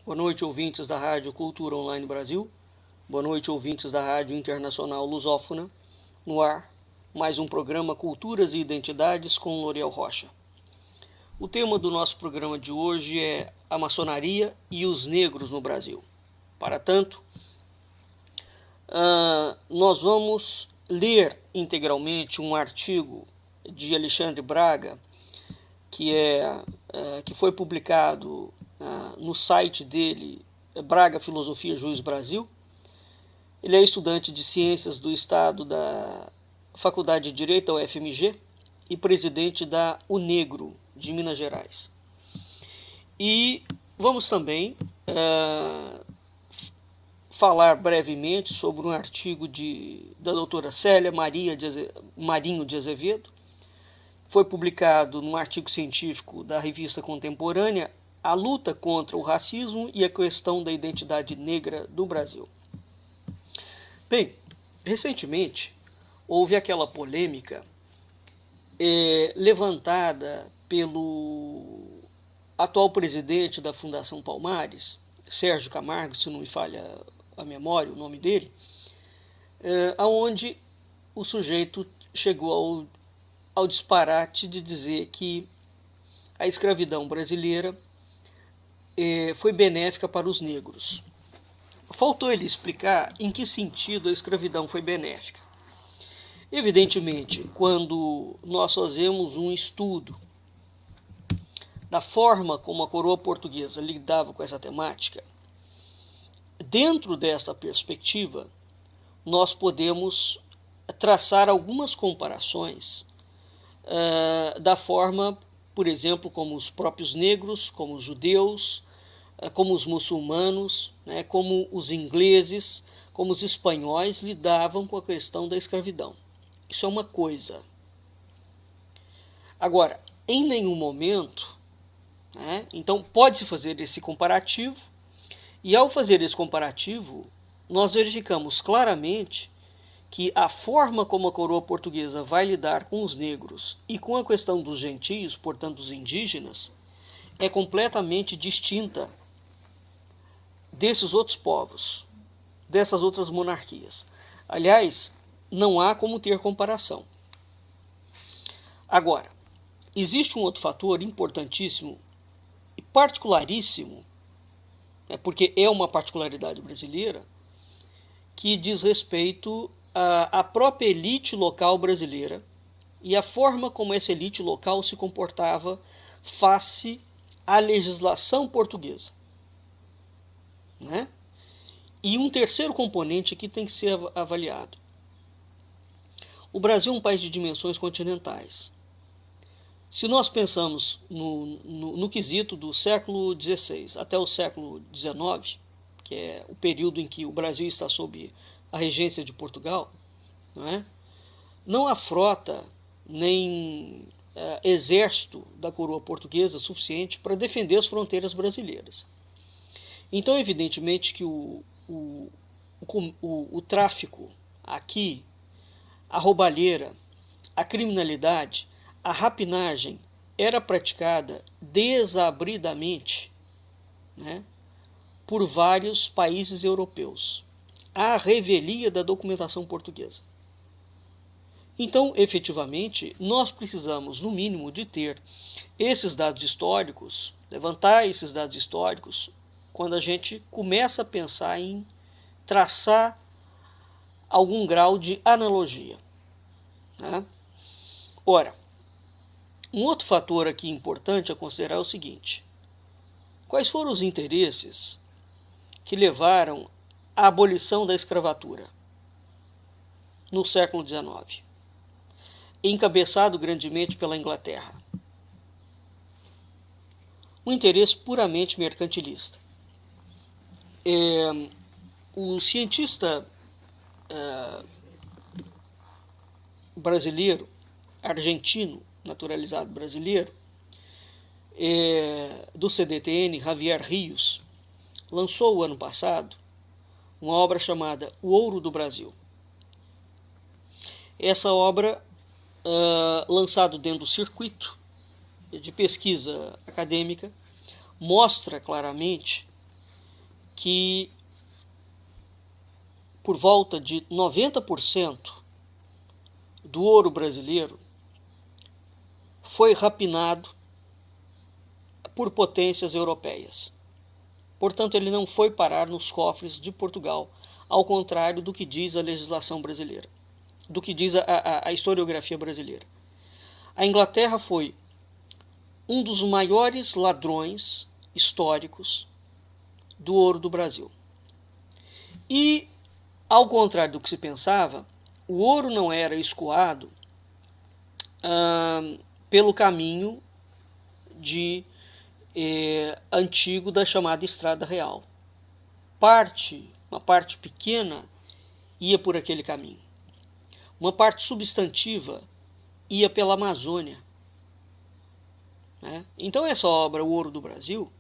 Boa noite, ouvintes da Rádio Cultura Online Brasil. Boa noite, ouvintes da Rádio Internacional Lusófona. No ar, mais um programa Culturas e Identidades com L'Oréal Rocha. O tema do nosso programa de hoje é a maçonaria e os negros no Brasil. Para tanto, nós vamos ler integralmente um artigo de Alexandre Braga, que foi publicado no site dele, Braga Filosofia Juiz Brasil. Ele é estudante de Ciências do Estado da Faculdade de Direito da UFMG e presidente da UNEGRO de Minas Gerais. E vamos também falar brevemente sobre um artigo da doutora Célia Marinho de Azevedo. Foi publicado num artigo científico da revista Contemporânea, A Luta contra o Racismo e a Questão da Identidade Negra do Brasil. Bem, recentemente houve aquela polêmica levantada pelo atual presidente da Fundação Palmares, Sérgio Camargo, se não me falha a memória, o nome dele, aonde o sujeito chegou ao disparate de dizer que a escravidão brasileira foi benéfica para os negros. Faltou ele explicar em que sentido a escravidão foi benéfica. Evidentemente, quando nós fazemos um estudo da forma como a coroa portuguesa lidava com essa temática, dentro desta perspectiva, nós podemos traçar algumas comparações da forma, por exemplo, como os próprios negros, como os judeus, como os muçulmanos, como os ingleses, como os espanhóis lidavam com a questão da escravidão. Isso é uma coisa. Agora, em nenhum momento, então pode-se fazer esse comparativo, e ao fazer esse comparativo, nós verificamos claramente que a forma como a coroa portuguesa vai lidar com os negros e com a questão dos gentios, portanto dos indígenas, é completamente distinta desses outros povos, dessas outras monarquias. Aliás, não há como ter comparação. Agora, existe um outro fator importantíssimo e particularíssimo, porque é uma particularidade brasileira, que diz respeito à própria elite local brasileira e a forma como essa elite local se comportava face à legislação portuguesa. E um terceiro componente aqui tem que ser avaliado. O Brasil é um país de dimensões continentais. Se nós pensamos no quesito do século XVI até o século XIX, que é o período em que o Brasil está sob a regência de Portugal, não há frota nem exército da coroa portuguesa suficiente para defender as fronteiras brasileiras. Então, evidentemente que o tráfico aqui, a roubalheira, a criminalidade, a rapinagem era praticada desabridamente por vários países europeus, à revelia da documentação portuguesa. Então, efetivamente, nós precisamos, no mínimo, de ter esses dados históricos, levantar esses dados históricos, quando a gente começa a pensar em traçar algum grau de analogia. Ora, um outro fator aqui importante a considerar é o seguinte: quais foram os interesses que levaram à abolição da escravatura no século XIX, encabeçado grandemente pela Inglaterra? Um interesse puramente mercantilista. O cientista brasileiro, argentino, naturalizado brasileiro, do CDTN, Javier Rios, lançou o ano passado uma obra chamada O Ouro do Brasil. Essa obra, lançada dentro do circuito de pesquisa acadêmica, mostra claramente que por volta de 90% do ouro brasileiro foi rapinado por potências europeias. Portanto, ele não foi parar nos cofres de Portugal, ao contrário do que diz a legislação brasileira, do que diz a historiografia brasileira. A Inglaterra foi um dos maiores ladrões históricos do ouro do Brasil. E, ao contrário do que se pensava, o ouro não era escoado pelo caminho antigo da chamada Estrada Real. Uma parte pequena ia por aquele caminho. Uma parte substantiva ia pela Amazônia. Né? Então essa obra, O Ouro do Brasil,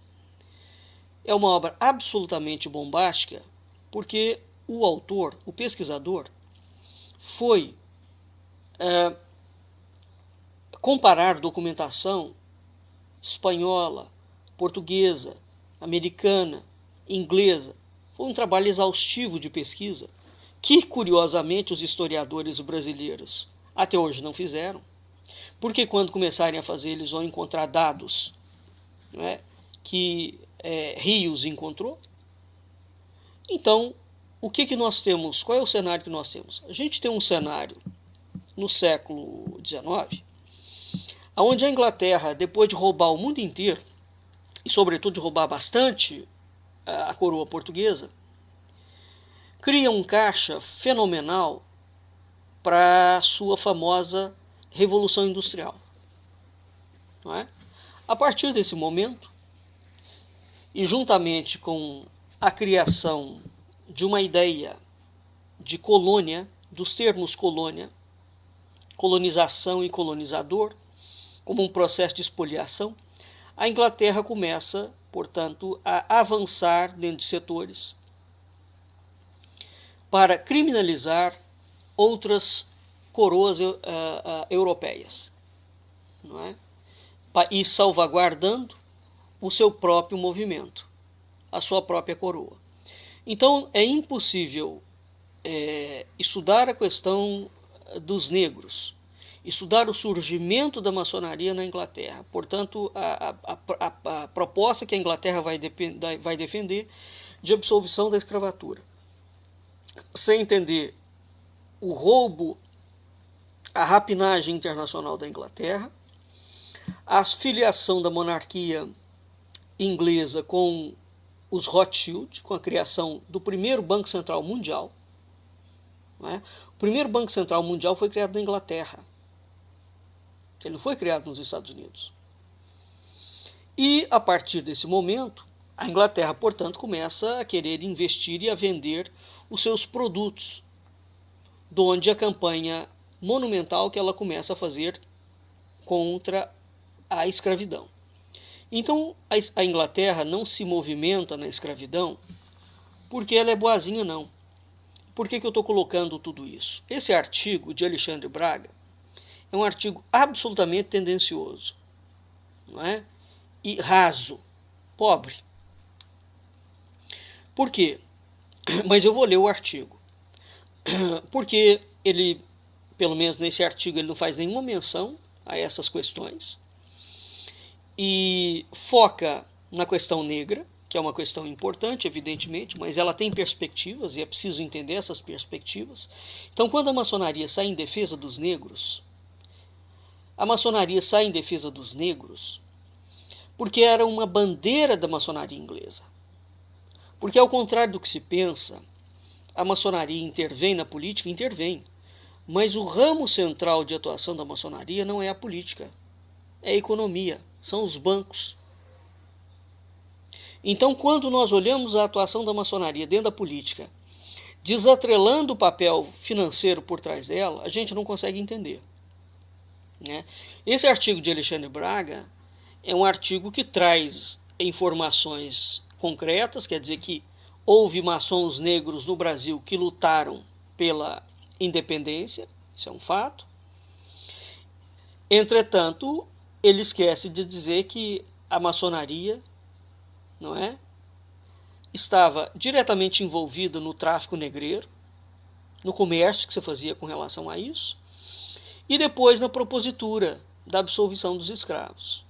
é uma obra absolutamente bombástica, porque o autor, o pesquisador, foi comparar documentação espanhola, portuguesa, americana, inglesa. Foi um trabalho exaustivo de pesquisa que, curiosamente, os historiadores brasileiros até hoje não fizeram, porque quando começarem a fazer, eles vão encontrar dados, né, que Rios encontrou. Então, o que nós temos? Qual é o cenário que nós temos? A gente tem um cenário no século XIX, onde a Inglaterra, depois de roubar o mundo inteiro, e sobretudo de roubar bastante a coroa portuguesa, cria um caixa fenomenal para a sua famosa Revolução Industrial. Não é? A partir desse momento, e juntamente com a criação de uma ideia de colônia, dos termos colônia, colonização e colonizador, como um processo de expoliação, a Inglaterra começa, portanto, a avançar dentro de setores para criminalizar outras coroas europeias, não é? E salvaguardando o seu próprio movimento, a sua própria coroa. Então, é impossível estudar a questão dos negros, estudar o surgimento da maçonaria na Inglaterra. Portanto, a proposta que a Inglaterra vai defender de absolvição da escravatura, sem entender o roubo, a rapinagem internacional da Inglaterra, a filiação da monarquia inglesa com os Rothschild, com a criação do primeiro Banco Central Mundial. Não é? O primeiro Banco Central Mundial foi criado na Inglaterra. Ele não foi criado nos Estados Unidos. E, a partir desse momento, a Inglaterra, portanto, começa a querer investir e a vender os seus produtos, donde a campanha monumental que ela começa a fazer contra a escravidão. Então, a Inglaterra não se movimenta na escravidão porque ela é boazinha, não. Por que eu estou colocando tudo isso? Esse artigo de Alexandre Braga é um artigo absolutamente tendencioso, não é? E raso, pobre. Por quê? Mas eu vou ler o artigo. Porque ele, pelo menos nesse artigo, ele não faz nenhuma menção a essas questões e foca na questão negra, que é uma questão importante, evidentemente, mas ela tem perspectivas e é preciso entender essas perspectivas. Então, quando a maçonaria sai em defesa dos negros, a maçonaria sai em defesa dos negros porque era uma bandeira da maçonaria inglesa. Porque, ao contrário do que se pensa, a maçonaria intervém na política? Intervém. Mas o ramo central de atuação da maçonaria não é a política, é a economia, são os bancos. Então, quando nós olhamos a atuação da maçonaria dentro da política, desatrelando o papel financeiro por trás dela, a gente não consegue entender. Né? Esse artigo de Alexandre Braga é um artigo que traz informações concretas, quer dizer que houve maçons negros no Brasil que lutaram pela independência, isso é um fato. Entretanto, ele esquece de dizer que a maçonaria, não é, estava diretamente envolvida no tráfico negreiro, no comércio que você fazia com relação a isso, e depois na propositura da absolvição dos escravos.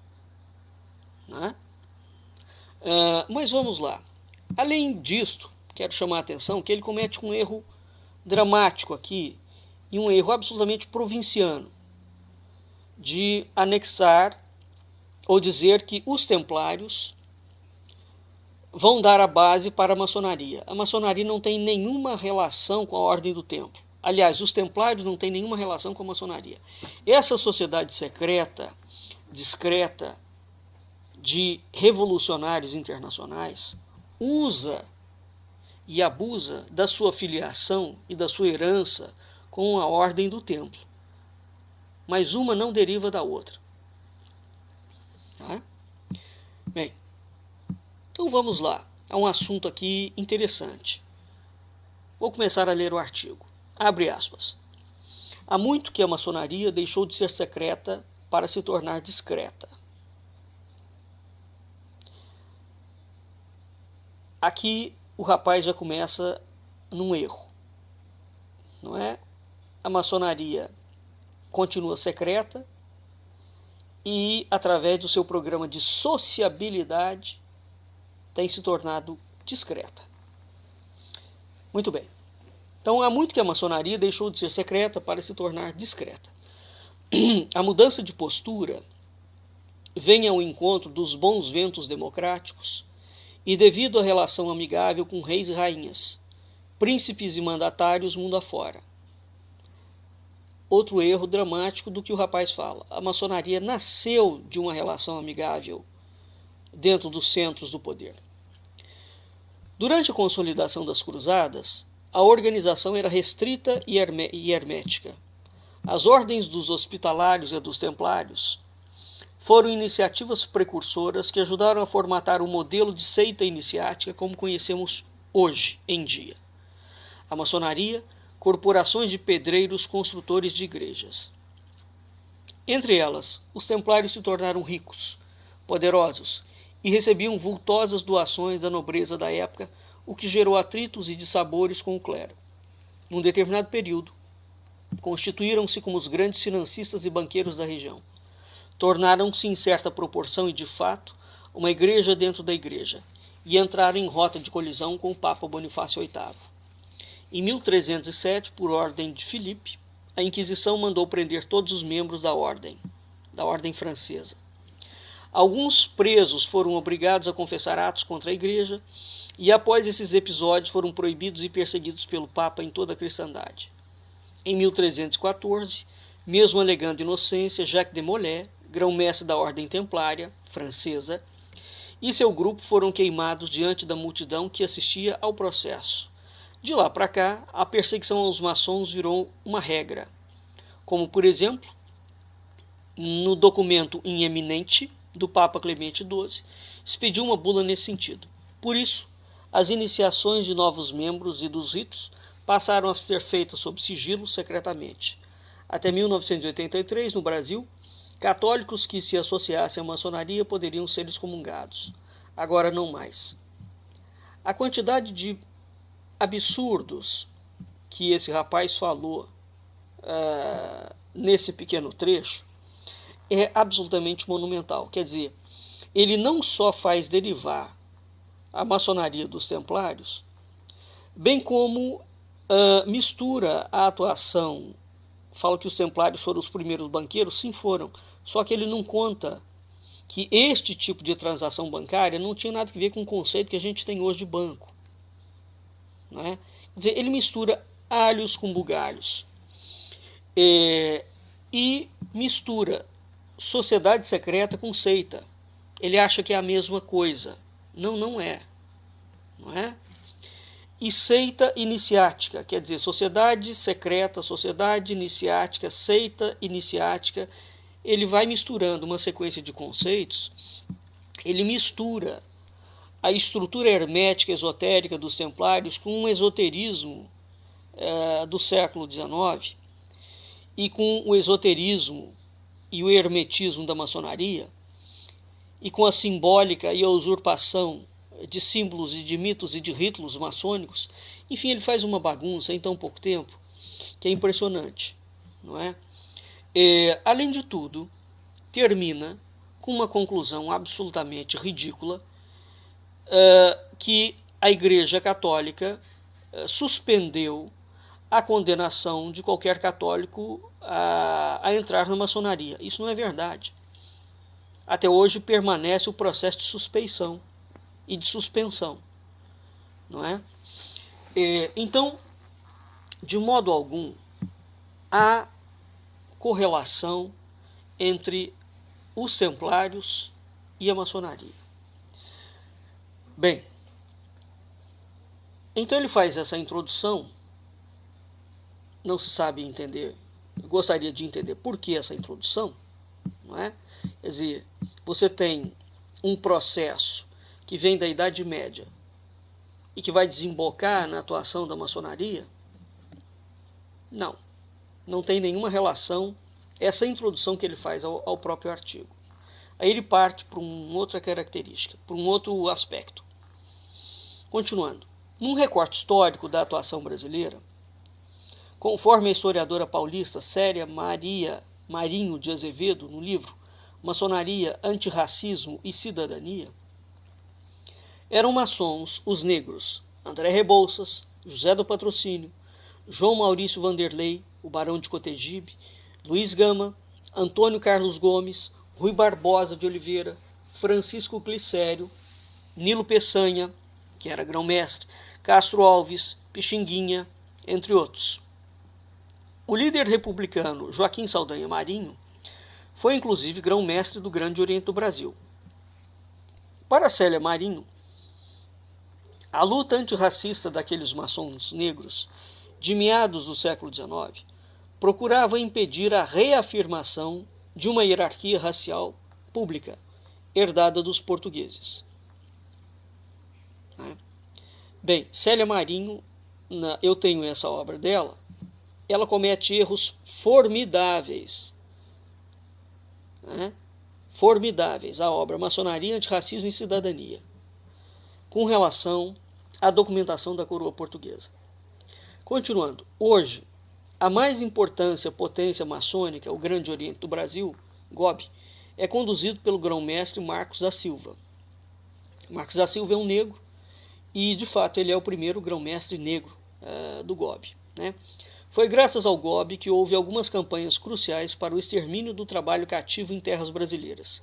Né? Mas vamos lá. Além disto, quero chamar a atenção que ele comete um erro dramático aqui, e um erro absolutamente provinciano, de anexar ou dizer que os templários vão dar a base para a maçonaria. A maçonaria não tem nenhuma relação com a ordem do templo. Aliás, os templários não têm nenhuma relação com a maçonaria. Essa sociedade secreta, discreta, de revolucionários internacionais, usa e abusa da sua filiação e da sua herança com a ordem do templo. Mas uma não deriva da outra. Tá? Bem, então vamos lá. Há um assunto aqui interessante. Vou começar a ler o artigo. Abre aspas. Há muito que a maçonaria deixou de ser secreta para se tornar discreta. Aqui o rapaz já começa num erro. Não é? A maçonaria continua secreta e, através do seu programa de sociabilidade, tem se tornado discreta. Muito bem. Então, há muito que a maçonaria deixou de ser secreta para se tornar discreta. A mudança de postura vem ao encontro dos bons ventos democráticos e devido à relação amigável com reis e rainhas, príncipes e mandatários mundo afora. Outro erro dramático do que o rapaz fala. A maçonaria nasceu de uma relação amigável dentro dos centros do poder. Durante a consolidação das cruzadas, a organização era restrita e hermética. As ordens dos hospitalários e dos templários foram iniciativas precursoras que ajudaram a formatar o modelo de seita iniciática como conhecemos hoje em dia. A maçonaria, corporações de pedreiros construtores de igrejas. Entre elas, os templários se tornaram ricos, poderosos e recebiam vultosas doações da nobreza da época, o que gerou atritos e dissabores com o clero. Num determinado período, constituíram-se como os grandes financistas e banqueiros da região. Tornaram-se, em certa proporção e de fato, uma igreja dentro da igreja, e entraram em rota de colisão com o Papa Bonifácio VIII. Em 1307, por ordem de Filipe, a Inquisição mandou prender todos os membros da ordem francesa. Alguns presos foram obrigados a confessar atos contra a igreja, e após esses episódios foram proibidos e perseguidos pelo Papa em toda a cristandade. Em 1314, mesmo alegando inocência, Jacques de Molay, grão-mestre da Ordem Templária francesa, e seu grupo foram queimados diante da multidão que assistia ao processo. De lá para cá, a perseguição aos maçons virou uma regra, como, por exemplo, no documento in eminente do Papa Clemente XII, expediu uma bula nesse sentido. Por isso, as iniciações de novos membros e dos ritos passaram a ser feitas sob sigilo secretamente. Até 1983, no Brasil, católicos que se associassem à maçonaria poderiam ser excomungados. Agora não mais. A quantidade de absurdos que esse rapaz falou nesse pequeno trecho é absolutamente monumental. Quer dizer, ele não só faz derivar a maçonaria dos templários, bem como mistura a atuação. Fala que os templários foram os primeiros banqueiros, sim, foram. Só que ele não conta que este tipo de transação bancária não tinha nada a ver com o conceito que a gente tem hoje de banco. Não é? Quer dizer, ele mistura alhos com bugalhos. E mistura sociedade secreta com seita. Ele acha que é a mesma coisa. Não, não é. Não é? E seita iniciática, quer dizer, sociedade secreta, sociedade iniciática, seita iniciática, ele vai misturando uma sequência de conceitos, ele mistura a estrutura hermética esotérica dos templários com um esoterismo do século XIX e com o esoterismo e o hermetismo da maçonaria e com a simbólica e a usurpação de símbolos e de mitos e de ritos maçônicos. Enfim, ele faz uma bagunça em tão pouco tempo que é impressionante, não é? Além de tudo, termina com uma conclusão absolutamente ridícula, que a Igreja Católica suspendeu a condenação de qualquer católico a entrar na maçonaria. Isso não é verdade. Até hoje permanece o processo de suspeição e de suspensão, não é? Então, de modo algum, há correlação entre os templários e a maçonaria. Bem, então ele faz essa introdução, não se sabe entender, gostaria de entender por que essa introdução, não é? Quer dizer, você tem um processo que vem da Idade Média e que vai desembocar na atuação da maçonaria? Não tem nenhuma relação essa introdução que ele faz ao próprio artigo. Aí ele parte para uma outra característica, para um outro aspecto. Continuando, num recorte histórico da atuação brasileira, conforme a historiadora paulista Célia Maria Marinho de Azevedo, no livro Maçonaria, Antirracismo e Cidadania, eram maçons os negros André Rebouças, José do Patrocínio, João Maurício Vanderlei, o Barão de Cotegipe, Luiz Gama, Antônio Carlos Gomes, Rui Barbosa de Oliveira, Francisco Glicério, Nilo Peçanha, que era grão-mestre, Castro Alves, Pixinguinha, entre outros. O líder republicano Joaquim Saldanha Marinho foi inclusive grão-mestre do Grande Oriente do Brasil. Para Célia Marinho, a luta antirracista daqueles maçons negros de meados do século XIX procurava impedir a reafirmação de uma hierarquia racial pública herdada dos portugueses. Bem, Célia Marinho, eu tenho essa obra dela, ela comete erros formidáveis. Formidáveis, a obra Maçonaria, Antirracismo e Cidadania, com relação à documentação da coroa portuguesa. Continuando, hoje, a mais importante potência maçônica, o Grande Oriente do Brasil, GOB, é conduzido pelo grão-mestre Marcos da Silva. Marcos da Silva é um negro e, de fato, ele é o primeiro grão-mestre negro do GOB. Foi graças ao GOB que houve algumas campanhas cruciais para o extermínio do trabalho cativo em terras brasileiras.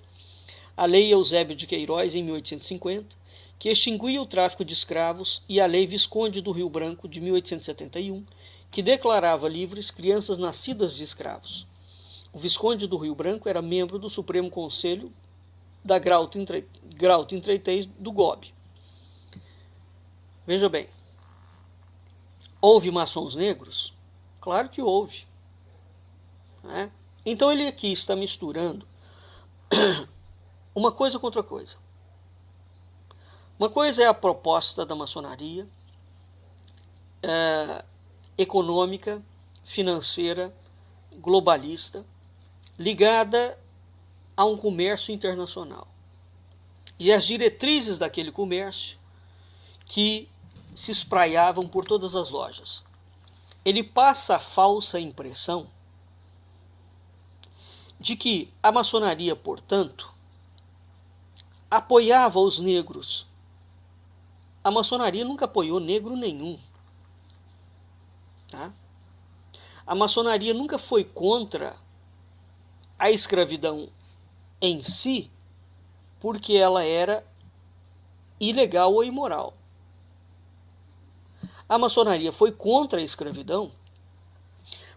A Lei Eusébio de Queiroz, em 1850, que extinguia o tráfico de escravos, e a Lei Visconde do Rio Branco, de 1871, que declarava livres crianças nascidas de escravos. O Visconde do Rio Branco era membro do Supremo Conselho da Grau-Tintreitês do GOB. Veja bem, houve maçons negros? Claro que houve. Então ele aqui está misturando uma coisa com outra coisa. Uma coisa é a proposta da maçonaria, econômica, financeira, globalista, ligada a um comércio internacional. E as diretrizes daquele comércio que se espraiavam por todas as lojas. Ele passa a falsa impressão de que a maçonaria, portanto, apoiava os negros. A maçonaria nunca apoiou negro nenhum. A maçonaria nunca foi contra a escravidão em si, porque ela era ilegal ou imoral. A maçonaria foi contra a escravidão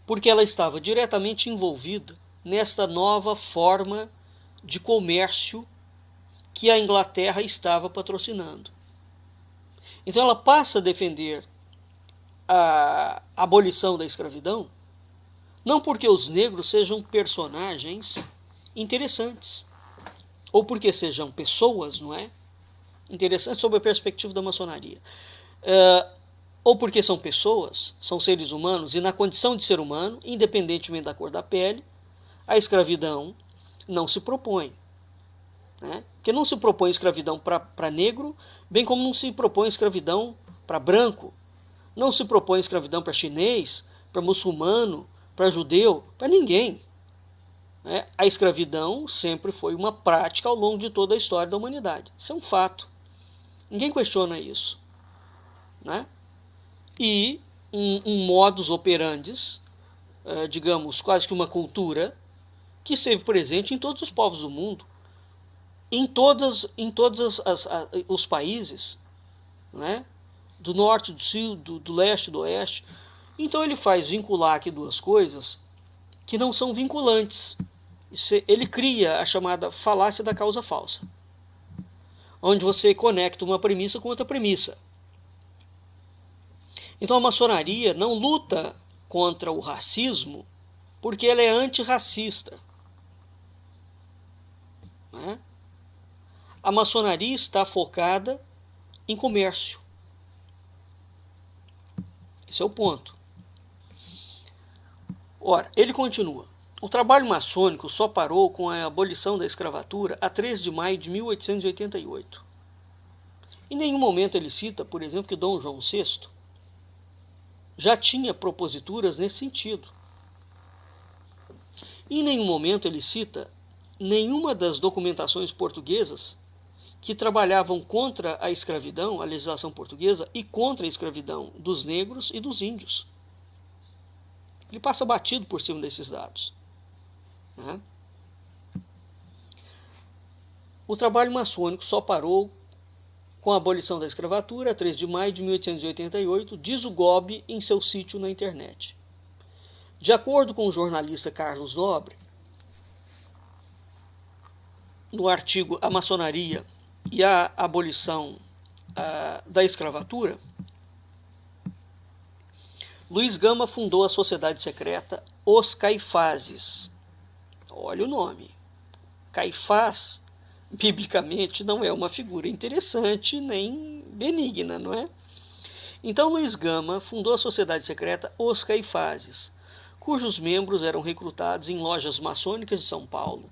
porque ela estava diretamente envolvida nesta nova forma de comércio que a Inglaterra estava patrocinando. Então ela passa a defender a abolição da escravidão, não porque os negros sejam personagens interessantes, ou porque sejam pessoas, não é? Interessantes sob a perspectiva da maçonaria. Ou porque são pessoas, são seres humanos, e na condição de ser humano, independentemente da cor da pele, a escravidão não se propõe. né? Porque não se propõe escravidão para negro, bem como não se propõe escravidão para branco, não se propõe escravidão para chinês, para muçulmano, para judeu, para ninguém. Né? A escravidão sempre foi uma prática ao longo de toda a história da humanidade. Isso é um fato. Ninguém questiona isso. Né? E um modus operandi, digamos, quase que uma cultura, que esteve presente em todos os povos do mundo, em todos os países, né? Do norte, do sul, do leste, do oeste. Então ele faz vincular aqui duas coisas que não são vinculantes. Ele cria a chamada falácia da causa falsa, onde você conecta uma premissa com outra premissa. Então a maçonaria não luta contra o racismo porque ela é antirracista. Né? A maçonaria está focada em comércio. Esse é o ponto. Ora, ele continua. O trabalho maçônico só parou com a abolição da escravatura a 13 de maio de 1888. Em nenhum momento ele cita, por exemplo, que Dom João VI já tinha proposituras nesse sentido. Em nenhum momento ele cita nenhuma das documentações portuguesas que trabalhavam contra a escravidão, a legislação portuguesa, e contra a escravidão dos negros e dos índios. Ele passa batido por cima desses dados. Né? O trabalho maçônico só parou com a abolição da escravatura, a 3 de maio de 1888, diz o Gobi em seu sítio na internet. De acordo com o jornalista Carlos Nobre, no artigo A Maçonaria e a Abolição da Escravatura, Luiz Gama fundou a sociedade secreta Os Caifazes. Olha o nome. Caifás, biblicamente, não é uma figura interessante nem benigna, não é? Então Luiz Gama fundou a sociedade secreta Os Caifazes, cujos membros eram recrutados em lojas maçônicas de São Paulo,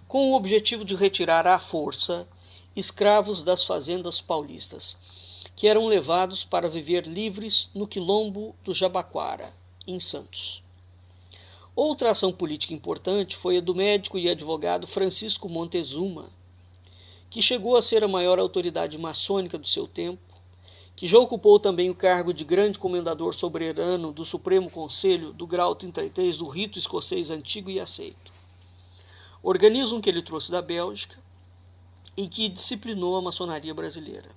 com o objetivo de retirar à força escravos das fazendas paulistas, que eram levados para viver livres no quilombo do Jabaquara, em Santos. Outra ação política importante foi a do médico e advogado Francisco Montezuma, que chegou a ser a maior autoridade maçônica do seu tempo, que já ocupou também o cargo de grande comendador soberano do Supremo Conselho do grau 33 do rito escocês antigo e aceito. Organismo que ele trouxe da Bélgica e que disciplinou a maçonaria brasileira.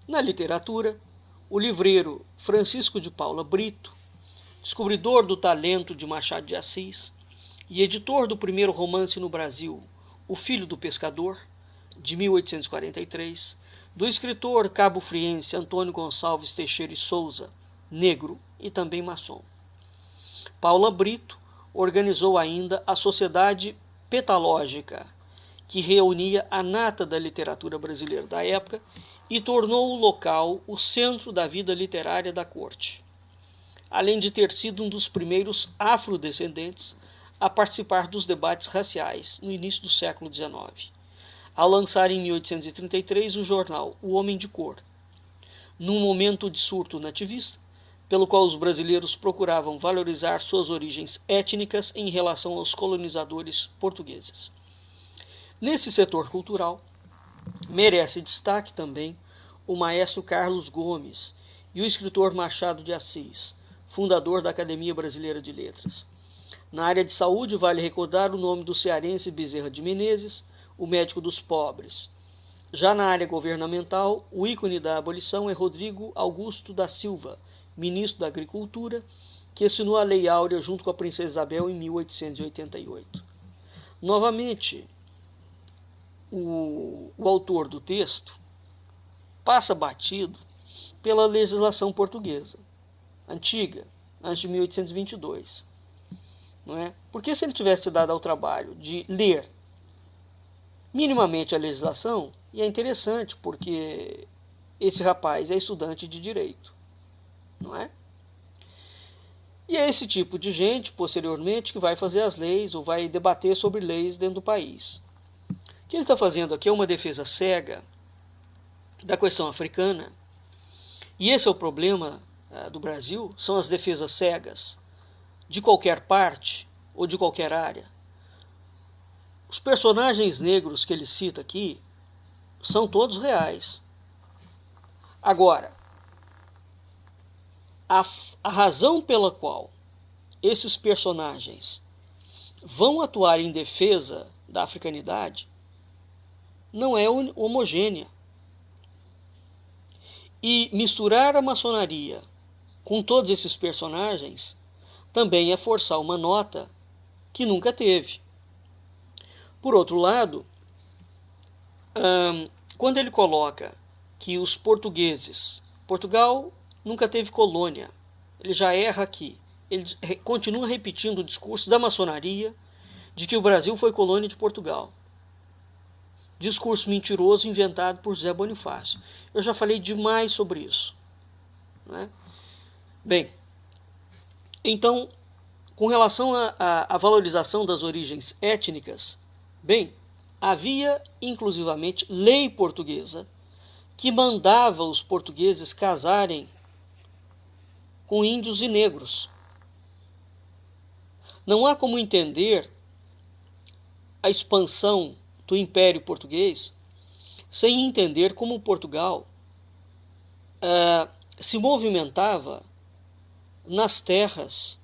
Na literatura, o livreiro Francisco de Paula Brito, descobridor do talento de Machado de Assis e editor do primeiro romance no Brasil, O Filho do Pescador, de 1843, do escritor cabo-friense Antônio Gonçalves Teixeira e Souza, negro e também maçom. Paula Brito organizou ainda a Sociedade Petalógica, que reunia a nata da literatura brasileira da época e tornou o local o centro da vida literária da corte, além de ter sido um dos primeiros afrodescendentes a participar dos debates raciais no início do século XIX, ao lançar em 1833 o jornal O Homem de Cor, num momento de surto nativista, pelo qual os brasileiros procuravam valorizar suas origens étnicas em relação aos colonizadores portugueses. Nesse setor cultural, merece destaque também o maestro Carlos Gomes e o escritor Machado de Assis, fundador da Academia Brasileira de Letras. Na área de saúde, vale recordar o nome do cearense Bezerra de Menezes, o médico dos pobres. Já na área governamental, o ícone da abolição é Rodrigo Augusto da Silva, ministro da Agricultura, que assinou a Lei Áurea junto com a Princesa Isabel em 1888. Novamente, o autor do texto passa batido pela legislação portuguesa, antiga, antes de 1822. Não é? Porque se ele tivesse dado ao trabalho de ler minimamente a legislação, e é interessante porque esse rapaz é estudante de direito, não é? E é esse tipo de gente, posteriormente, que vai fazer as leis ou vai debater sobre leis dentro do país. O que ele está fazendo aqui é uma defesa cega da questão africana, e esse é o problema do Brasil, são as defesas cegas de qualquer parte ou de qualquer área. Os personagens negros que ele cita aqui são todos reais. Agora, a razão pela qual esses personagens vão atuar em defesa da africanidade não é homogênea. E misturar a maçonaria com todos esses personagens também é forçar uma nota que nunca teve. Por outro lado, quando ele coloca que os portugueses, Portugal nunca teve colônia, ele já erra aqui. Ele continua repetindo o discurso da maçonaria de que o Brasil foi colônia de Portugal. Discurso mentiroso inventado por José Bonifácio. Eu já falei demais sobre isso, né? Bem, então, com relação à valorização das origens étnicas, bem, havia inclusivamente lei portuguesa que mandava os portugueses casarem com índios e negros. Não há como entender a expansão do Império Português sem entender como Portugal se movimentava nas terras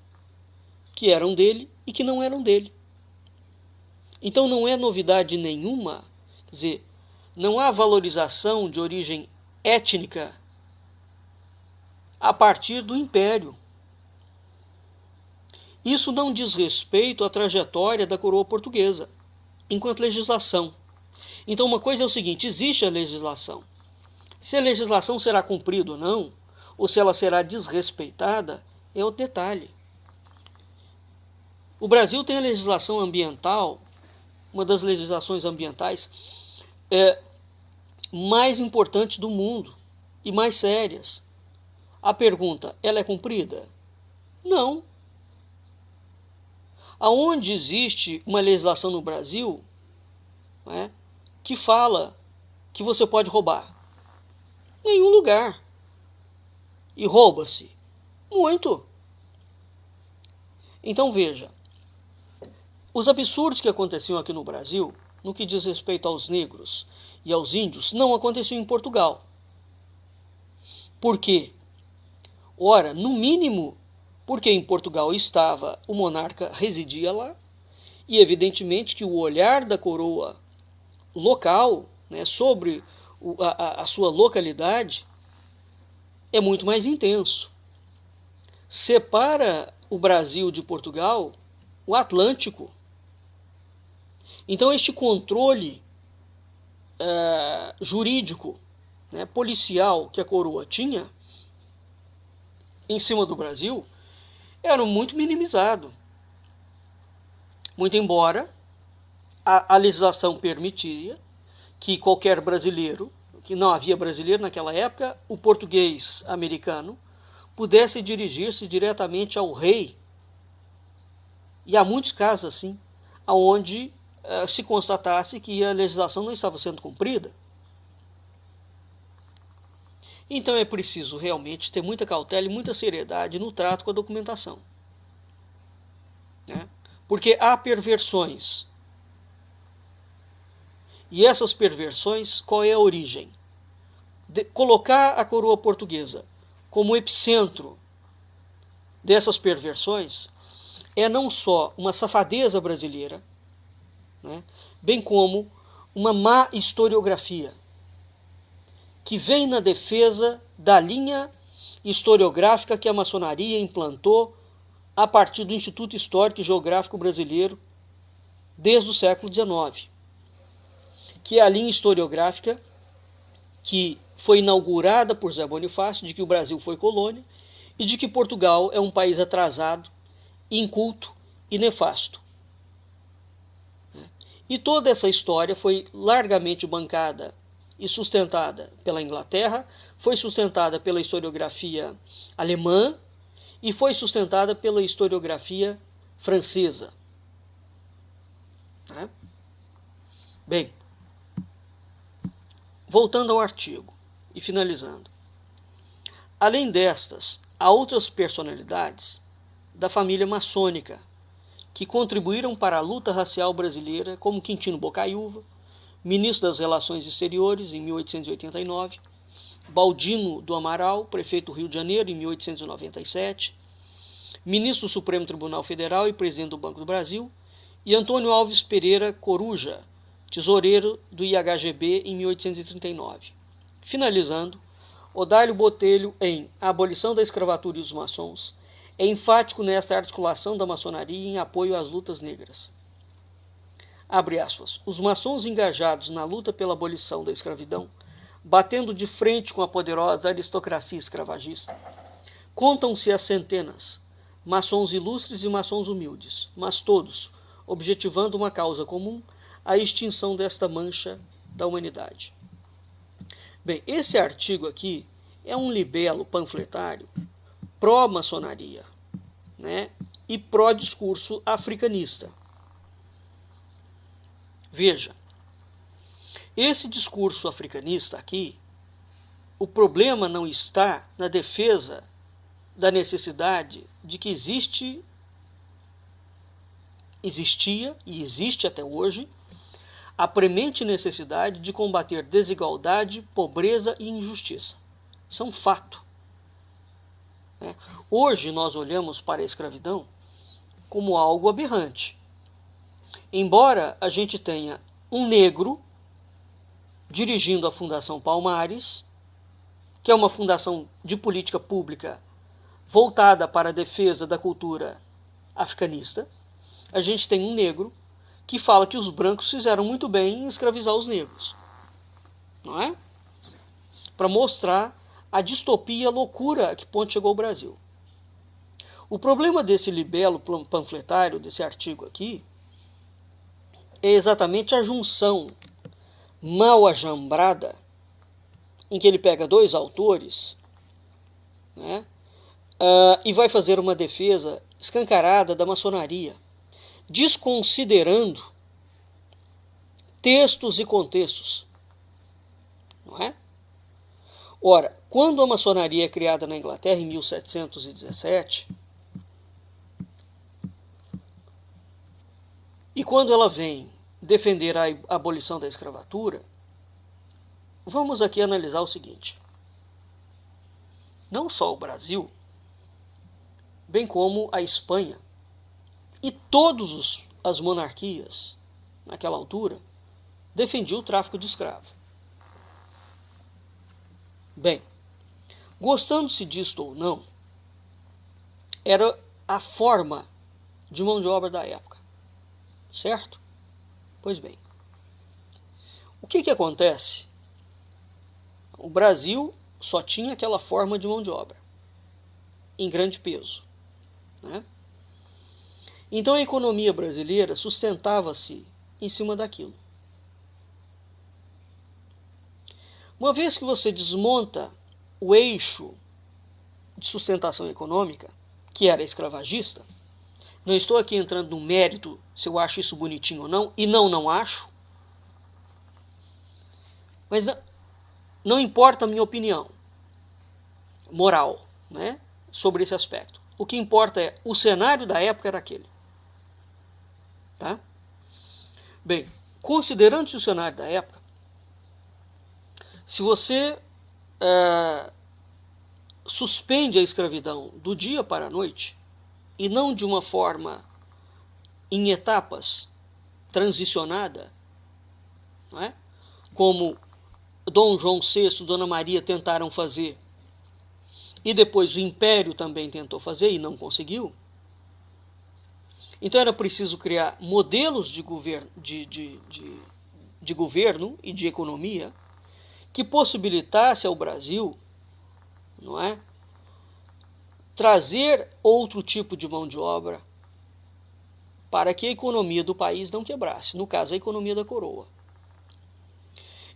que eram dele e que não eram dele. Então não é novidade nenhuma, quer dizer, não há valorização de origem étnica a partir do Império. Isso não diz respeito à trajetória da coroa portuguesa, enquanto legislação. Então uma coisa é o seguinte, existe a legislação. Se a legislação será cumprida ou não, ou se ela será desrespeitada, é outro detalhe. O Brasil tem a legislação ambiental, uma das legislações ambientais mais importantes do mundo e mais sérias. A pergunta, ela é cumprida? Não. Aonde existe uma legislação no Brasil, né, que fala que você pode roubar? Nenhum lugar. E rouba-se? Muito. Então veja, os absurdos que aconteciam aqui no Brasil, no que diz respeito aos negros e aos índios, não aconteciam em Portugal. Por quê? Ora, no mínimo, porque em Portugal estava, o monarca residia lá, e evidentemente que o olhar da coroa local, né, sobre a sua localidade, é muito mais intenso. Separa o Brasil de Portugal o Atlântico. Então este controle jurídico, né, policial que a coroa tinha em cima do Brasil era muito minimizado. Muito embora a legislação permitia que qualquer brasileiro, que não havia brasileiro naquela época, o português americano, pudesse dirigir-se diretamente ao rei. E há muitos casos assim, onde se constatasse que a legislação não estava sendo cumprida. Então é preciso realmente ter muita cautela e muita seriedade no trato com a documentação, né? Porque há perversões. E essas perversões, qual é a origem? Colocar a coroa portuguesa como epicentro dessas perversões é não só uma safadeza brasileira, né, bem como uma má historiografia, que vem na defesa da linha historiográfica que a maçonaria implantou a partir do Instituto Histórico e Geográfico Brasileiro desde o século XIX, que é a linha historiográfica que foi inaugurada por Zé Bonifácio, de que o Brasil foi colônia e de que Portugal é um país atrasado, inculto e nefasto. E toda essa história foi largamente bancada e sustentada pela Inglaterra, foi sustentada pela historiografia alemã e foi sustentada pela historiografia francesa. Bem, voltando ao artigo e finalizando. Além destas, há outras personalidades da família maçônica que contribuíram para a luta racial brasileira, como Quintino Bocaiúva, ministro das Relações Exteriores, em 1889, Baldino do Amaral, prefeito do Rio de Janeiro, em 1897, ministro do Supremo Tribunal Federal e presidente do Banco do Brasil, e Antônio Alves Pereira Coruja, tesoureiro do IHGB, em 1839. Finalizando, Odálio Botelho, em A Abolição da Escravatura e os Maçons, é enfático nesta articulação da maçonaria em apoio às lutas negras. Abre aspas. Os maçons engajados na luta pela abolição da escravidão, batendo de frente com a poderosa aristocracia escravagista, contam-se as centenas, maçons ilustres e maçons humildes, mas todos objetivando uma causa comum, a extinção desta mancha da humanidade. Bem, esse artigo aqui é um libelo panfletário pró-maçonaria, né, e pró-discurso africanista. Veja, esse discurso africanista aqui, o problema não está na defesa da necessidade de que existia e existe até hoje a premente necessidade de combater desigualdade, pobreza e injustiça. Isso é um fato. Hoje nós olhamos para a escravidão como algo aberrante. Embora a gente tenha um negro dirigindo a Fundação Palmares, que é uma fundação de política pública voltada para a defesa da cultura africanista, a gente tem um negro que fala que os brancos fizeram muito bem em escravizar os negros. Não é? Para mostrar a distopia, a loucura a que ponto chegou o Brasil. O problema desse libelo panfletário, desse artigo aqui, é exatamente a junção mal ajambrada em que ele pega dois autores, né, e vai fazer uma defesa escancarada da maçonaria, desconsiderando textos e contextos. Não é? Ora, quando a maçonaria é criada na Inglaterra em 1717, e quando ela vem defender a abolição da escravatura, vamos aqui analisar o seguinte. Não só o Brasil, bem como a Espanha e todas as monarquias naquela altura defendiam o tráfico de escravos. Bem, gostando-se disto ou não, era a forma de mão de obra da época, certo? Pois bem, o que acontece? O Brasil só tinha aquela forma de mão de obra, em grande peso, né? Então a economia brasileira sustentava-se em cima daquilo. Uma vez que você desmonta o eixo de sustentação econômica, que era escravagista, não estou aqui entrando no mérito se eu acho isso bonitinho ou não, e não acho, mas não importa a minha opinião moral, né, sobre esse aspecto. O que importa é o cenário da época era aquele. Tá? Bem, considerando-se o cenário da época, se você suspende a escravidão do dia para a noite, e não de uma forma em etapas, transicionada, não é? Como Dom João VI, Dona Maria tentaram fazer, e depois o Império também tentou fazer e não conseguiu. Então era preciso criar modelos de governo e de economia que possibilitasse ao Brasil, não é, trazer outro tipo de mão de obra para que a economia do país não quebrasse, no caso a economia da coroa.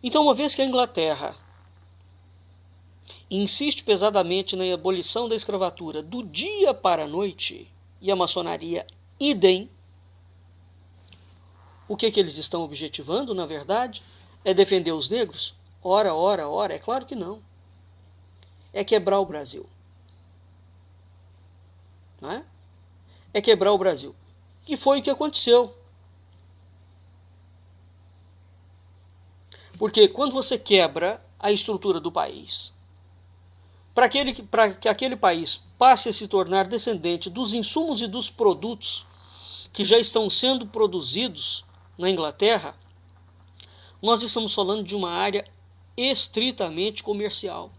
Então, uma vez que a Inglaterra insiste pesadamente na abolição da escravatura do dia para a noite, e a maçonaria idem, o que eles estão objetivando, na verdade, é defender os negros? Ora, é claro que não. É quebrar o Brasil. Não é? É quebrar o Brasil. Que foi o que aconteceu. Porque quando você quebra a estrutura do país, para que aquele país passe a se tornar descendente dos insumos e dos produtos que já estão sendo produzidos na Inglaterra, nós estamos falando de uma área estritamente comercial.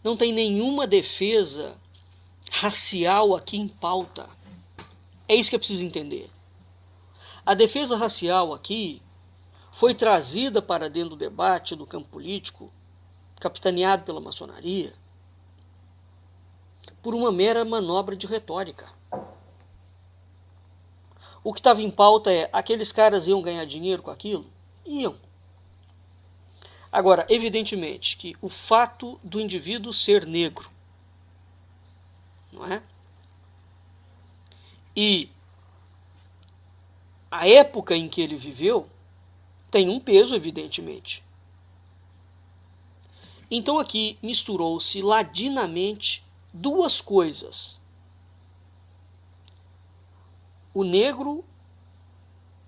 Não tem nenhuma defesa racial aqui em pauta. É isso que é preciso entender. A defesa racial aqui foi trazida para dentro do debate do campo político, capitaneado pela maçonaria, por uma mera manobra de retórica. O que estava em pauta é, aqueles caras iam ganhar dinheiro com aquilo? Iam. Agora, evidentemente que o fato do indivíduo ser negro, não é? E a época em que ele viveu tem um peso, evidentemente. Então aqui misturou-se ladinamente duas coisas. O negro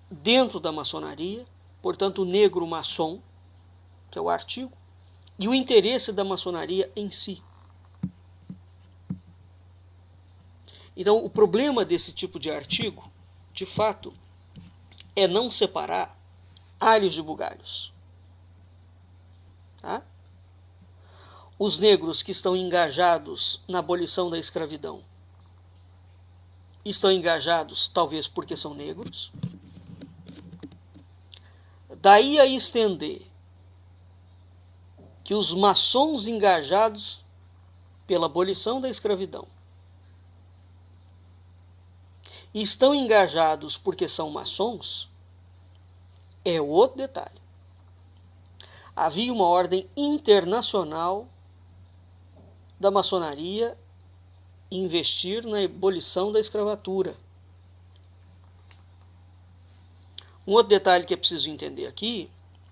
dentro da maçonaria, portanto o negro maçom, que é o artigo, e o interesse da maçonaria em si. Então o problema desse tipo de artigo, de fato, é não separar alhos de bugalhos. Tá? Os negros que estão engajados na abolição da escravidão estão engajados talvez porque são negros. Daí a estender que os maçons engajados pela abolição da escravidão estão engajados porque são maçons, é outro detalhe. Havia uma ordem internacional da maçonaria investir na abolição da escravatura. Um outro detalhe que é preciso entender aqui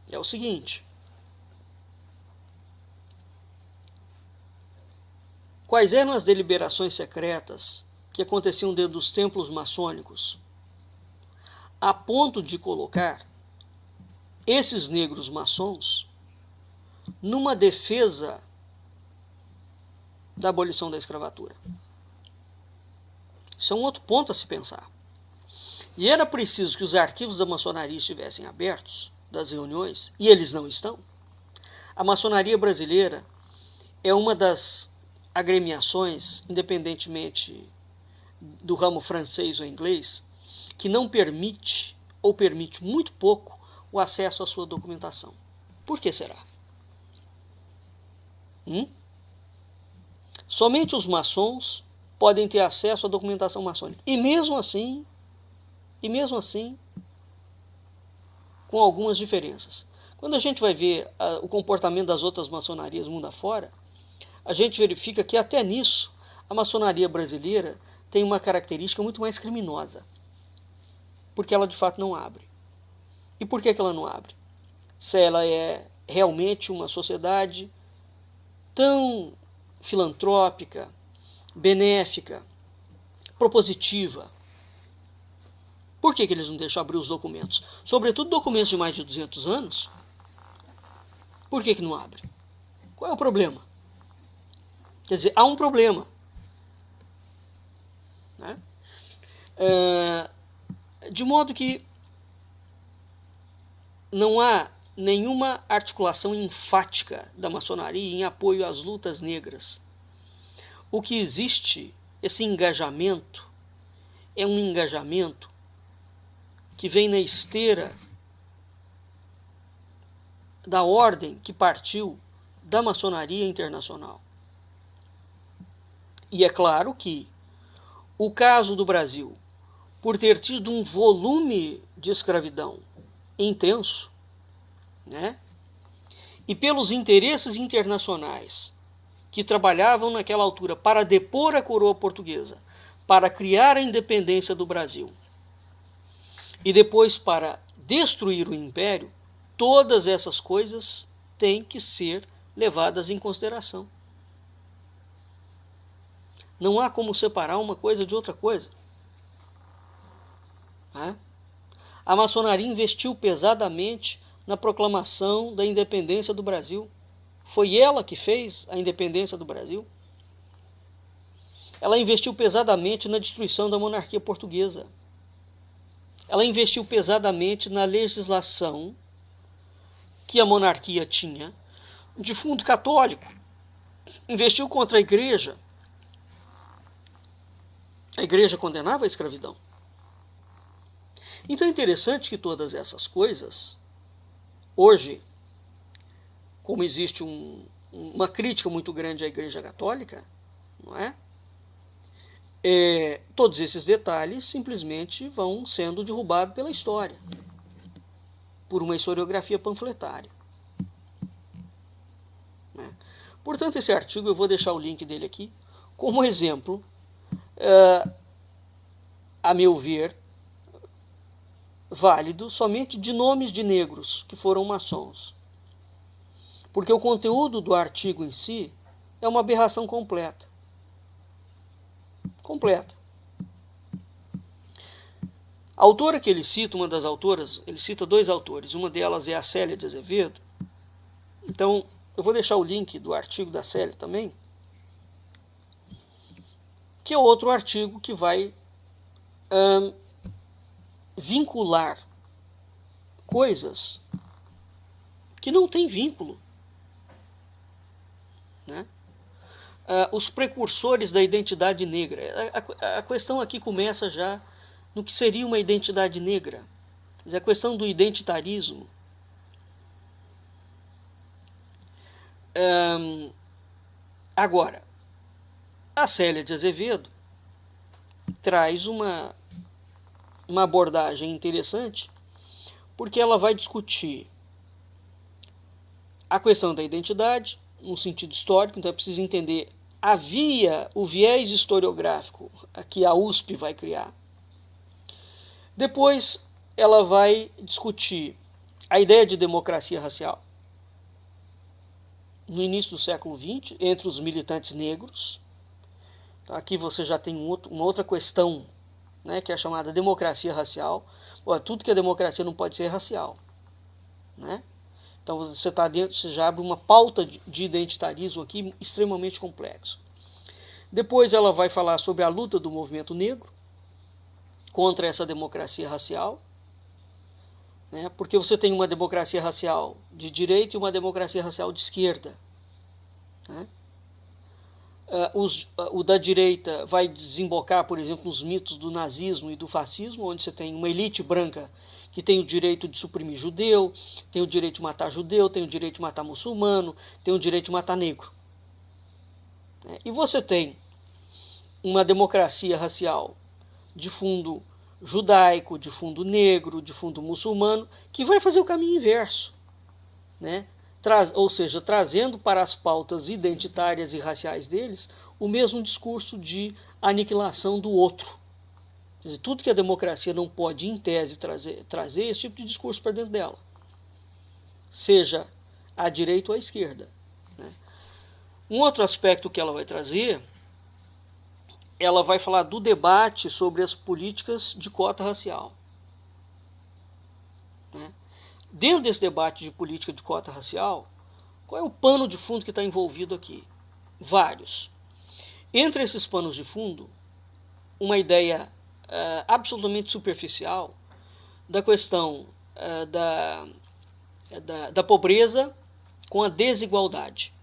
é o seguinte: quais eram as deliberações secretas que aconteciam dentro dos templos maçônicos, a ponto de colocar esses negros maçons numa defesa da abolição da escravatura? Isso é um outro ponto a se pensar. E era preciso que os arquivos da maçonaria estivessem abertos, das reuniões, e eles não estão. A maçonaria brasileira é uma das agremiações, independentemente do ramo francês ou inglês, que não permite, ou permite muito pouco, o acesso à sua documentação. Por que será? Somente os maçons podem ter acesso à documentação maçônica. E mesmo assim, com algumas diferenças. Quando a gente vai ver o comportamento das outras maçonarias mundo afora, a gente verifica que até nisso a maçonaria brasileira tem uma característica muito mais criminosa, porque ela de fato não abre. E por que ela não abre? Se ela é realmente uma sociedade tão filantrópica, benéfica, propositiva, por que eles não deixam abrir os documentos? Sobretudo documentos de mais de 200 anos. Por que não abre? Qual é o problema? Quer dizer, há um problema. Né? De modo que não há nenhuma articulação enfática da maçonaria em apoio às lutas negras. O que existe, esse engajamento, é um engajamento que vem na esteira da ordem que partiu da maçonaria internacional. E é claro que o caso do Brasil, por ter tido um volume de escravidão intenso, né, e pelos interesses internacionais que trabalhavam naquela altura para depor a coroa portuguesa, para criar a independência do Brasil, e depois para destruir o império, todas essas coisas têm que ser levadas em consideração. Não há como separar uma coisa de outra coisa. A maçonaria investiu pesadamente na proclamação da independência do Brasil. Foi ela que fez a independência do Brasil. Ela investiu pesadamente na destruição da monarquia portuguesa. Ela investiu pesadamente na legislação que a monarquia tinha de fundo católico. Investiu contra a igreja. A igreja condenava a escravidão. Então é interessante que todas essas coisas, hoje, como existe uma crítica muito grande à Igreja Católica, não é? Todos esses detalhes simplesmente vão sendo derrubados pela história, por uma historiografia panfletária. Portanto, esse artigo, eu vou deixar o link dele aqui, como exemplo, a meu ver, válido somente de nomes de negros que foram maçons. Porque o conteúdo do artigo em si é uma aberração completa. A autora que ele cita, uma das autoras, ele cita 2 autores, uma delas é a Célia de Azevedo. Então, eu vou deixar o link do artigo da Célia também, que é outro artigo que vai vincular coisas que não têm vínculo. Né? Os precursores da identidade negra. A questão aqui começa já no que seria uma identidade negra. A questão do identitarismo. Agora, a Célia de Azevedo traz uma abordagem interessante, porque ela vai discutir a questão da identidade, no sentido histórico. Então é preciso entender o viés historiográfico que a USP vai criar. Depois ela vai discutir a ideia de democracia racial, no início do século XX, entre os militantes negros. Então, aqui você já tem uma outra questão, né, que é a chamada democracia racial. Tudo que é democracia não pode ser racial. Né? Então você está dentro, você já abre uma pauta de identitarismo aqui extremamente complexo. Depois ela vai falar sobre a luta do movimento negro contra essa democracia racial, né? Porque você tem uma democracia racial de direita e uma democracia racial de esquerda. Né? O da direita vai desembocar, por exemplo, nos mitos do nazismo e do fascismo, onde você tem uma elite branca que tem o direito de suprimir judeu, tem o direito de matar judeu, tem o direito de matar muçulmano, tem o direito de matar negro. E você tem uma democracia racial de fundo judaico, de fundo negro, de fundo muçulmano, que vai fazer o caminho inverso. Né? Ou seja, trazendo para as pautas identitárias e raciais deles o mesmo discurso de aniquilação do outro. Quer dizer, tudo que a democracia não pode, em tese, trazer esse tipo de discurso para dentro dela, seja à direita ou à esquerda. Né? Um outro aspecto que ela vai trazer, ela vai falar do debate sobre as políticas de cota racial. Né? Dentro desse debate de política de cota racial, qual é o pano de fundo que está envolvido aqui? Vários. Entre esses panos de fundo, uma ideia absolutamente superficial da questão da pobreza com a desigualdade.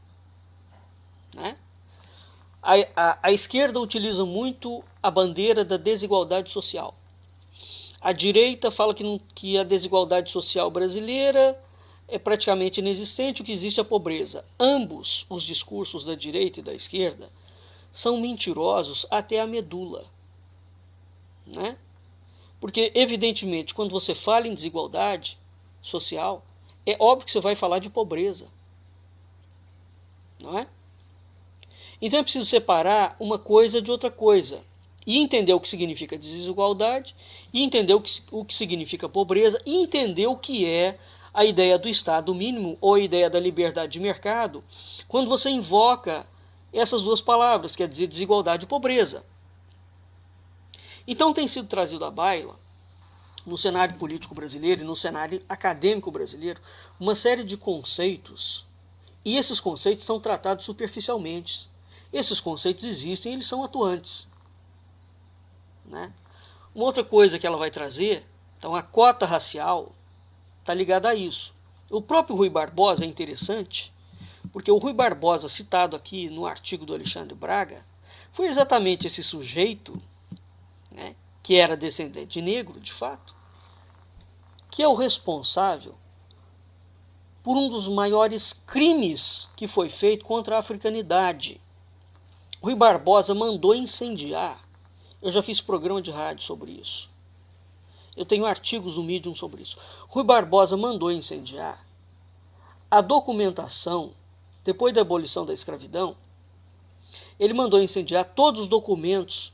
Né? A esquerda utiliza muito a bandeira da desigualdade social. A direita fala que a desigualdade social brasileira é praticamente inexistente, o que existe é a pobreza. Ambos os discursos da direita e da esquerda são mentirosos até a medula. Né? Porque, evidentemente, quando você fala em desigualdade social, é óbvio que você vai falar de pobreza. Não é? Então é preciso separar uma coisa de outra coisa. E entender o que significa desigualdade, e entender o que significa pobreza, e entender o que é a ideia do Estado mínimo ou a ideia da liberdade de mercado quando você invoca essas duas palavras, quer dizer, desigualdade e pobreza. Então tem sido trazido à baila, no cenário político brasileiro e no cenário acadêmico brasileiro, uma série de conceitos, e esses conceitos são tratados superficialmente. Esses conceitos existem, eles são atuantes. Né? Uma outra coisa que ela vai trazer, então a cota racial está ligada a isso. O próprio Rui Barbosa é interessante, porque o Rui Barbosa, citado aqui no artigo do Alexandre Braga, foi exatamente esse sujeito, né, que era descendente negro, de fato, que é o responsável por um dos maiores crimes que foi feito contra a africanidade. Rui Barbosa mandou incendiar. Eu já fiz programa de rádio sobre isso. Eu tenho artigos no Medium sobre isso. Rui Barbosa mandou incendiar a documentação, depois da abolição da escravidão, ele mandou incendiar todos os documentos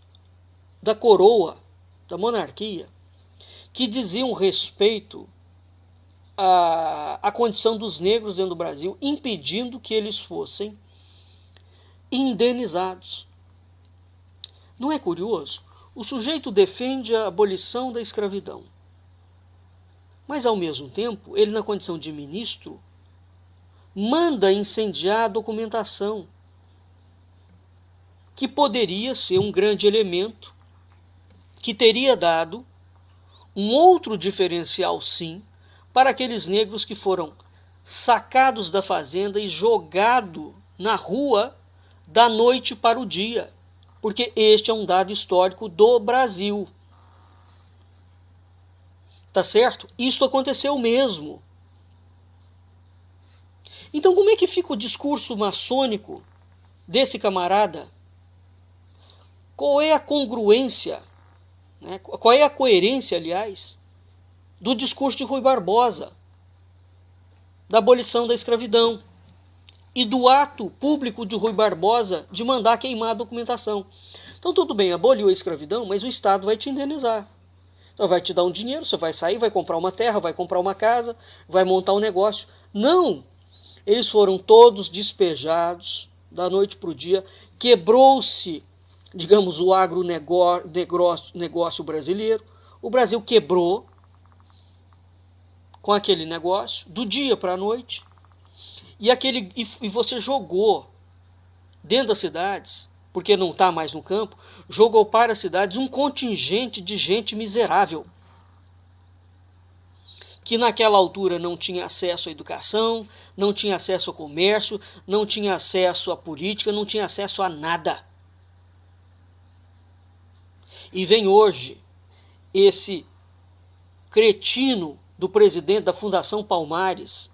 da coroa, da monarquia, que diziam respeito à condição dos negros dentro do Brasil, impedindo que eles fossem indenizados. Não é curioso? O sujeito defende a abolição da escravidão, mas ao mesmo tempo, ele na condição de ministro, manda incendiar a documentação, que poderia ser um grande elemento, que teria dado um outro diferencial, sim, para aqueles negros que foram sacados da fazenda e jogados na rua da noite para o dia, porque este é um dado histórico do Brasil. Tá certo? Isso aconteceu mesmo. Então, como é que fica o discurso maçônico desse camarada? Qual é a congruência, né? Qual é a coerência, aliás, do discurso de Rui Barbosa, da abolição da escravidão, e do ato público de Rui Barbosa de mandar queimar a documentação? Então, tudo bem, aboliu a escravidão, mas o Estado vai te indenizar. Então, vai te dar um dinheiro, você vai sair, vai comprar uma terra, vai comprar uma casa, vai montar um negócio. Não! Eles foram todos despejados da noite para o dia, quebrou-se, digamos, o agronegócio brasileiro, o Brasil quebrou com aquele negócio, do dia para a noite, e você jogou dentro das cidades, porque não está mais no campo, jogou para as cidades um contingente de gente miserável, que naquela altura não tinha acesso à educação, não tinha acesso ao comércio, não tinha acesso à política, não tinha acesso a nada. E vem hoje esse cretino do presidente da Fundação Palmares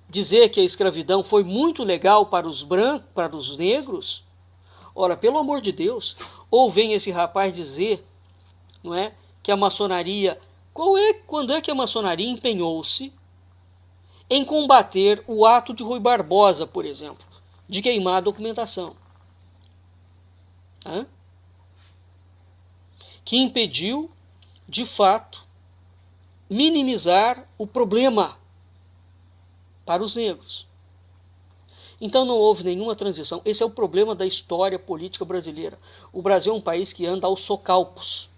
dizer que a escravidão foi muito legal para os brancos, para os negros. Ora, pelo amor de Deus, ou vem esse rapaz dizer, não é, que a maçonaria... Quando é que a maçonaria empenhou-se em combater o ato de Rui Barbosa, por exemplo, de queimar a documentação? Que impediu, de fato, minimizar o problema para os negros. Então não houve nenhuma transição. Esse é o problema da história política brasileira. O Brasil é um país que anda aos socalpos,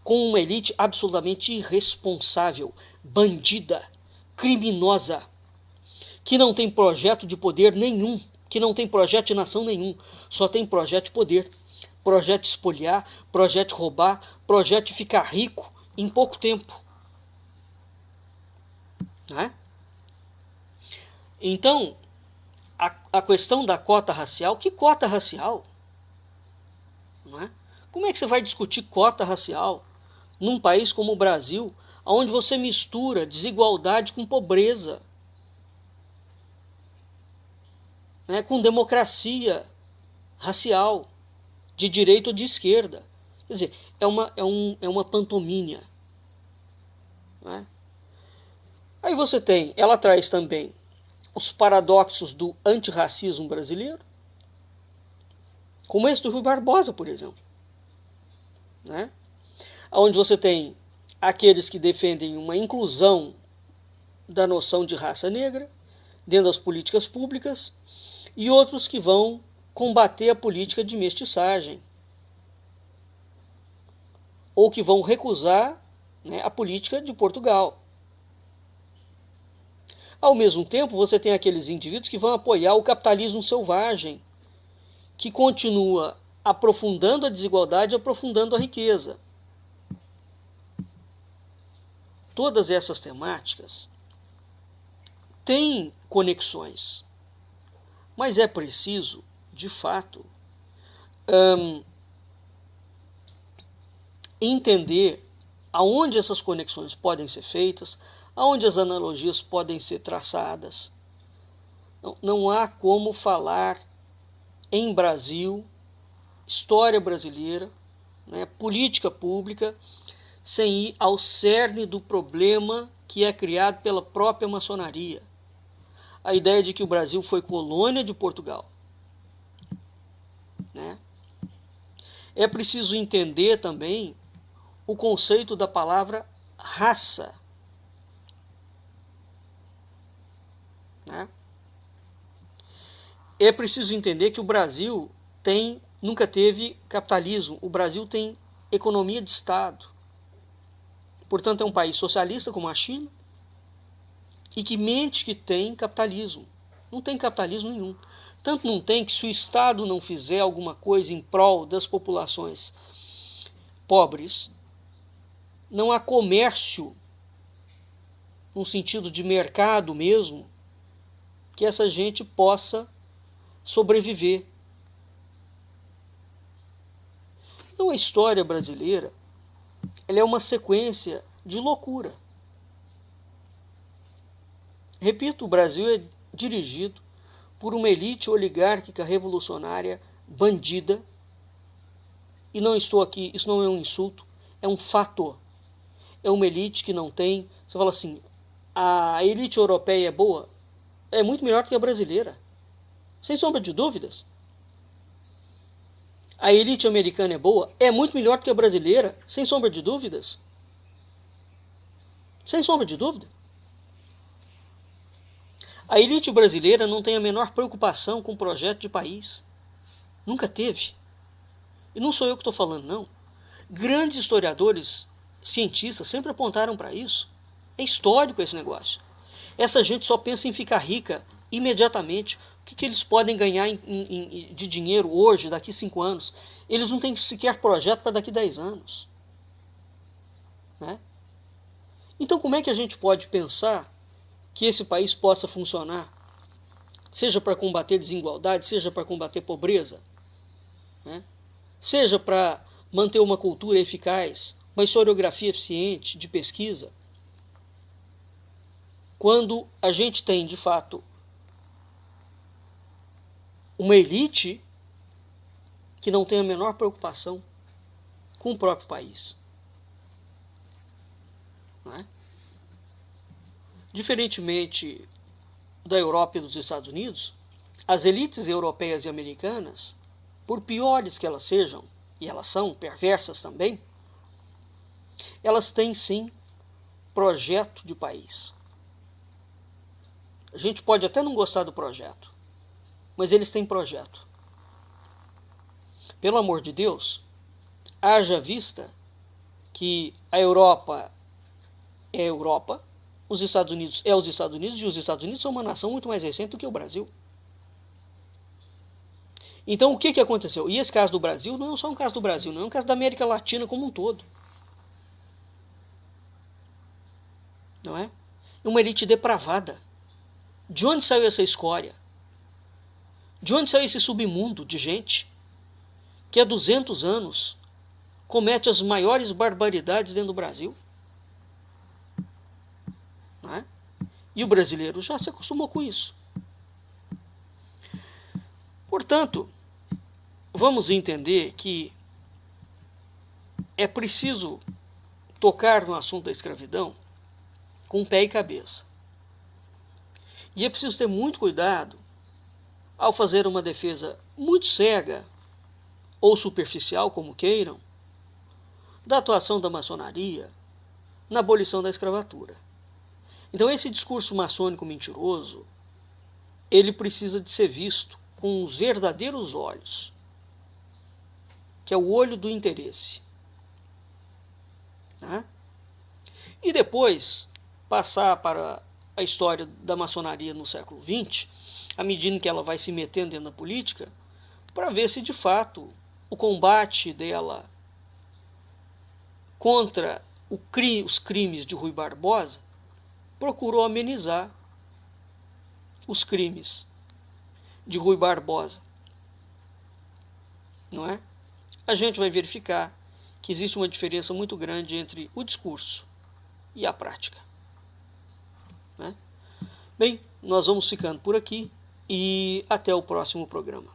com uma elite absolutamente irresponsável, bandida, criminosa, que não tem projeto de poder nenhum, que não tem projeto de nação nenhum, só tem projeto de poder, projeto de espoliar, projeto de roubar, projeto de ficar rico em pouco tempo. Né? Então, a questão da cota racial, que cota racial? Não é? Como é que você vai discutir cota racial num país como o Brasil, onde você mistura desigualdade com pobreza, né, com democracia racial, de direita ou de esquerda? Quer dizer, é uma pantomínea. Né? Aí você tem, ela traz também os paradoxos do antirracismo brasileiro, como esse do Rui Barbosa, por exemplo. Né? Onde você tem aqueles que defendem uma inclusão da noção de raça negra dentro das políticas públicas e outros que vão combater a política de mestiçagem ou que vão recusar, né, a política de Portugal. Ao mesmo tempo, você tem aqueles indivíduos que vão apoiar o capitalismo selvagem, que continua aprofundando a desigualdade, aprofundando a riqueza. Todas essas temáticas têm conexões, mas é preciso, de fato, entender aonde essas conexões podem ser feitas, aonde as analogias podem ser traçadas. Não há como falar em Brasil, história brasileira, né, política pública, sem ir ao cerne do problema que é criado pela própria maçonaria. A ideia de que o Brasil foi colônia de Portugal. Né? É preciso entender também o conceito da palavra raça. Né? É preciso entender que o Brasil nunca teve capitalismo. O Brasil tem economia de Estado. Portanto, é um país socialista como a China e que mente que tem capitalismo. Não tem capitalismo nenhum. Tanto não tem que, se o Estado não fizer alguma coisa em prol das populações pobres, não há comércio, no sentido de mercado mesmo, que essa gente possa sobreviver. Então a história brasileira, ela é uma sequência de loucura. Repito, o Brasil é dirigido por uma elite oligárquica revolucionária bandida, e não estou aqui, isso não é um insulto, é um fato. É uma elite que não tem... Você fala assim, a elite europeia é boa? É muito melhor do que a brasileira, sem sombra de dúvidas. A elite americana é boa? É muito melhor do que a brasileira, sem sombra de dúvidas. Sem sombra de dúvida. A elite brasileira não tem a menor preocupação com o projeto de país. Nunca teve. E não sou eu que estou falando, não. Grandes historiadores, cientistas, sempre apontaram para isso. É histórico esse negócio. Essa gente só pensa em ficar rica imediatamente. O que eles podem ganhar de dinheiro hoje, daqui 5 anos? Eles não têm sequer projeto para daqui 10 anos. Né? Então, como é que a gente pode pensar que esse país possa funcionar, seja para combater desigualdade, seja para combater pobreza, né? Seja para manter uma cultura eficaz, uma historiografia eficiente de pesquisa, quando a gente tem, de fato, uma elite que não tem a menor preocupação com o próprio país. Não é? Diferentemente da Europa e dos Estados Unidos, as elites europeias e americanas, por piores que elas sejam, e elas são perversas também, elas têm sim projeto de país. A gente pode até não gostar do projeto, mas eles têm projeto. Pelo amor de Deus, haja vista que a Europa é a Europa, os Estados Unidos é os Estados Unidos, e os Estados Unidos são uma nação muito mais recente do que o Brasil. Então, o que aconteceu? E esse caso do Brasil não é só um caso do Brasil, não é um caso da América Latina como um todo. Não é? É uma elite depravada. De onde saiu essa escória? De onde saiu esse submundo de gente que há 200 anos comete as maiores barbaridades dentro do Brasil? Não é? E o brasileiro já se acostumou com isso. Portanto, vamos entender que é preciso tocar no assunto da escravidão com pé e cabeça. E é preciso ter muito cuidado ao fazer uma defesa muito cega ou superficial, como queiram, da atuação da maçonaria na abolição da escravatura. Então esse discurso maçônico mentiroso, ele precisa de ser visto com os verdadeiros olhos, que é o olho do interesse. Tá? E depois passar para a história da maçonaria no século XX, à medida que ela vai se metendo dentro da política, para ver se de fato o combate dela contra os crimes de Rui Barbosa procurou amenizar os crimes de Rui Barbosa, não é? A gente vai verificar que existe uma diferença muito grande entre o discurso e a prática, né? Bem, nós vamos ficando por aqui e até o próximo programa.